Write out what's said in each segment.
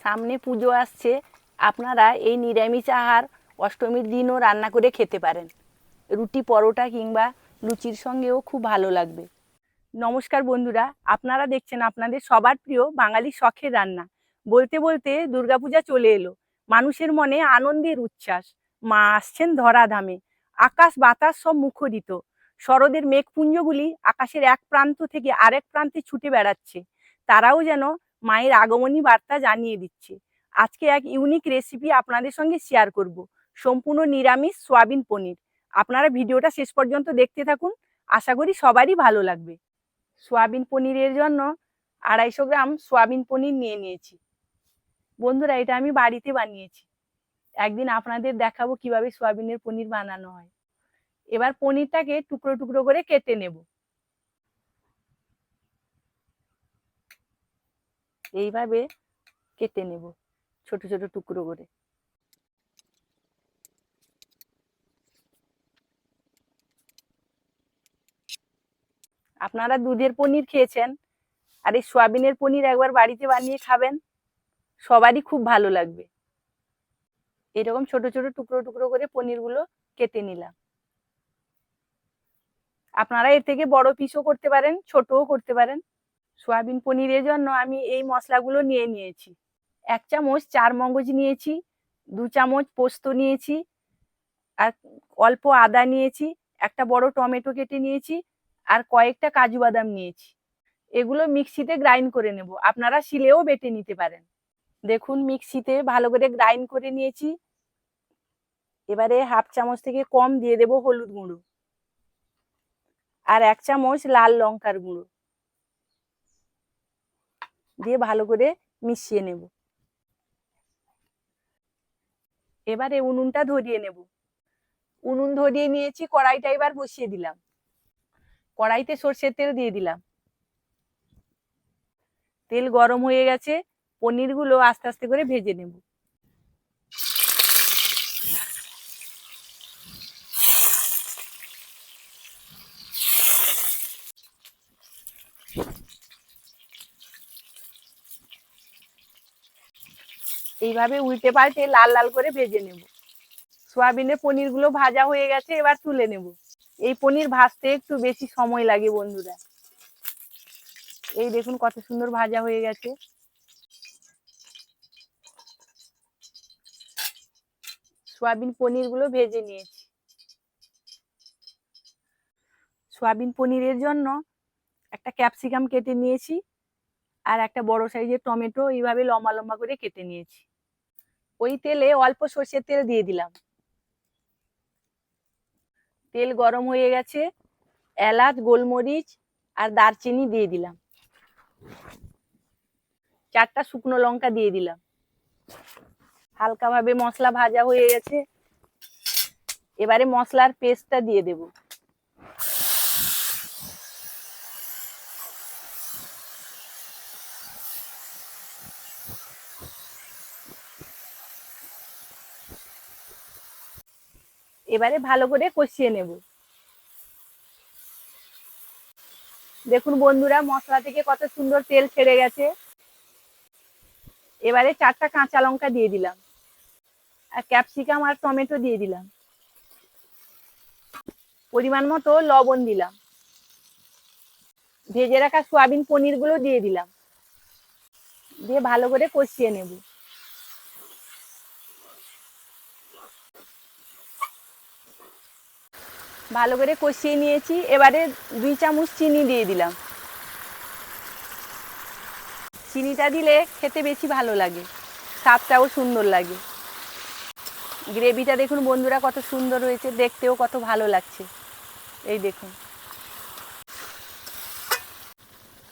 সামনে পুজো আসছে, আপনারা এই নিরামিষ আহার অষ্টমীর দিনও রান্না করে খেতে পারেন। রুটি, পরোটা কিংবা লুচির সঙ্গেও খুব ভালো লাগবে। নমস্কার বন্ধুরা, আপনারা দেখছেন আপনাদের সবার প্রিয় বাঙালি শখের রান্না। বলতে বলতে দুর্গাপূজা চলে এলো। মানুষের মনে আনন্দের উচ্ছ্বাস। মা আসছেন ধরাধামে। আকাশ বাতাস সব মুখরিত। শরতের মেঘপুঞ্জগুলি আকাশের এক প্রান্ত থেকে আরেক প্রান্তে ছুটে বেড়াচ্ছে। তারাও যেন মায়ের আগমনী বার্তা জানিয়ে দিচ্ছে। আজকে এক ইউনিক রেসিপি আপনাদের সঙ্গে শেয়ার করব। সম্পূর্ণ নিরামিষ সয়াবিন পনির। আপনারা ভিডিওটা শেষ পর্যন্ত দেখতে থাকুন, আশা করি সবারই ভালো লাগবে। সয়াবিন পনিরের জন্য 250 গ্রাম সয়াবিন পনির নিয়ে নিয়েছি। বন্ধুরা, এটা আমি বাড়িতে বানিয়েছি। একদিন আপনাদের দেখাবো কিভাবে সয়াবিনের পনির বানানো হয়। এবার পনিরটাকে টুকরো টুকরো করে কেটে নেব। এইভাবে কেটে নেব ছোট ছোট টুকরো করে। আপনারা দুধের পনির খেয়েছেন, আর এই সয়াবিনের পনির একবার বাড়িতে বানিয়ে খাবেন, সবারই খুব ভালো লাগবে। এরকম ছোট ছোট টুকরো টুকরো করে পনিরগুলো কেটে নিলাম। আপনারা এর থেকে বড় পিসও করতে পারেন, ছোটও করতে পারেন। সয়াবিন পনিরের জন্য আমি এই মশলাগুলো নিয়ে নিয়েছি। 1 চামচ চারমগজ নিয়েছি, 2 চামচ পোস্ত নিয়েছি, আর অল্প আদা নিয়েছি, একটা বড় টমেটো কেটে নিয়েছি, আর কয়েকটা কাজু বাদাম নিয়েছি। এগুলো মিক্সিতে গ্রাইন্ড করে নেব, আপনারা শিলেও বেটে নিতে পারেন। দেখুন, মিক্সিতে ভালো করে গ্রাইন্ড করে নিয়েছি। এবারে 1/2 চামচ থেকে কম দিয়ে দেব হলুদ গুঁড়ো, আর 1 চামচ লাল লঙ্কার গুঁড়ো দিয়ে ভালো করে মিশিয়ে নেব। এবারে উনুনটা ধরিয়ে নেব। উনুন ধরিয়ে নিয়েছি, কড়াইটা এবার বসিয়ে দিলাম। কড়াইতে সর্ষের তেল দিয়ে দিলাম। তেল গরম হয়ে গেছে, পনিরগুলো আস্তে আস্তে করে ভেজে নেব। এইভাবে উল্টে পাল্টে লাল লাল করে ভেজে নেব। সয়াবিনের পনিরগুলো ভাজা হয়ে গেছে, এবার তুলে নেব। এই পনির ভাজতে একটু বেশি সময় লাগে বন্ধুরা। এই দেখুন কত সুন্দর ভাজা হয়ে গেছে। সয়াবিন পনিরগুলো ভেজে নিয়েছি। সয়াবিন পনিরের জন্য একটা ক্যাপসিকাম কেটে নিয়েছি, আর একটা বড় সাইজের টমেটো এইভাবে লম্বা লম্বা করে কেটে নিয়েছি। ওই তেলে অল্প সর্ষের তেল দিয়ে দিলাম। তেল গরম হয়ে গেছে, এলাচ, গোলমরিচ আর দারচিনি দিয়ে দিলাম। 4টা শুকনো লঙ্কা দিয়ে দিলাম। হালকাভাবে মশলা ভাজা হয়ে গেছে, এবারে মশলার পেস্টটা দিয়ে দেব। এবারে ভালো করে কষিয়ে নেব। দেখুন বন্ধুরা, মশলা থেকে কত সুন্দর তেল ছেড়ে গেছে। এবারে 4টা কাঁচা লঙ্কা দিয়ে দিলাম, আর ক্যাপসিকাম আর টমেটো দিয়ে দিলাম। পরিমাণ মতো লবণ দিলাম। ভেজে রাখা সয়াবিন পনিরগুলো দিয়ে দিলাম, দিয়ে ভালো করে কষিয়ে নেব। ভালো করে কষিয়ে নিয়েছি, এবারে 2 চামচ চিনি দিয়ে দিলাম। চিনিটা দিলে খেতে বেশি ভালো লাগে, স্বাদটাও সুন্দর লাগে। গ্রেভিটা দেখুন বন্ধুরা কত সুন্দর হয়েছে, দেখতেও কত ভালো লাগছে। এই দেখুন,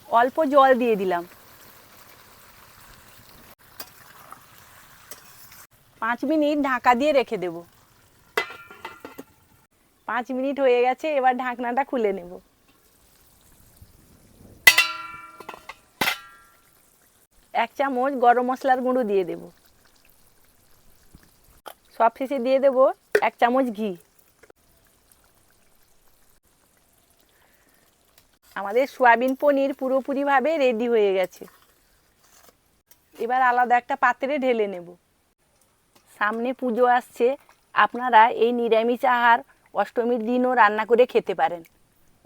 অল্প জল দিয়ে দিলাম। 5 মিনিট ঢাকা দিয়ে রেখে দেব। 5 মিনিট হয়ে গেছে, এবার ঢাকনাটা খুলে নেব। 1 চামচ গরম মশলার গুঁড়ো দিয়ে দেব। সব শেষে দিয়ে দেব 1 চামচ ঘি। আমাদের সয়াবিন পনির পুরোপুরিভাবে রেডি হয়ে গেছে। এবার আলাদা একটা পাত্রে ঢেলে নেব। সামনে পুজো আসছে, আপনারা এই নিরামিষ আহার অষ্টমীর দিনও রান্না করে খেতে পারেন।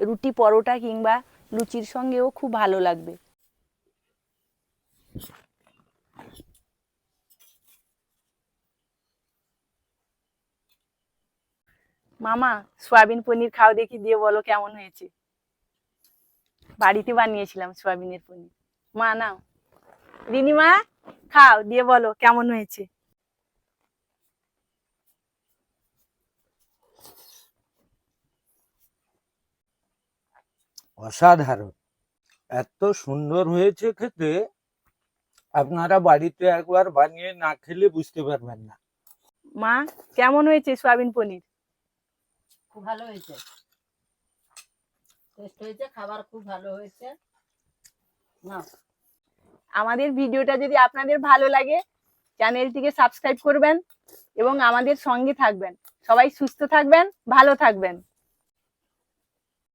রুটি, পরোটা কিংবা লুচির সঙ্গেও খুব ভালো লাগবে। মামা, সয়াবিন পনির খাও দেখি, দিয়ে বলো কেমন হয়েছে। বাড়িতে বানিয়েছিলাম সয়াবিনের পনির। মা নাও, রিনিমা খাও, দিয়ে বলো কেমন হয়েছে। অসাধারণ, এত সুন্দর হয়েছে খেতে। আপনারা বাড়িতে একবার বানিয়ে না খেলে বুঝতে পারবেন না। মা, কেমন হয়েছে সয়াবিন পনির? খুব ভালো হয়েছে, টেস্ট হয়েছে, খাবার খুব ভালো হয়েছে। না, আমাদের ভিডিওটা যদি আপনাদের ভালো লাগে, চ্যানেলটিকে সাবস্ক্রাইব করবেন এবং আমাদের সঙ্গে থাকবেন। সবাই সুস্থ থাকবেন, ভালো থাকবেন।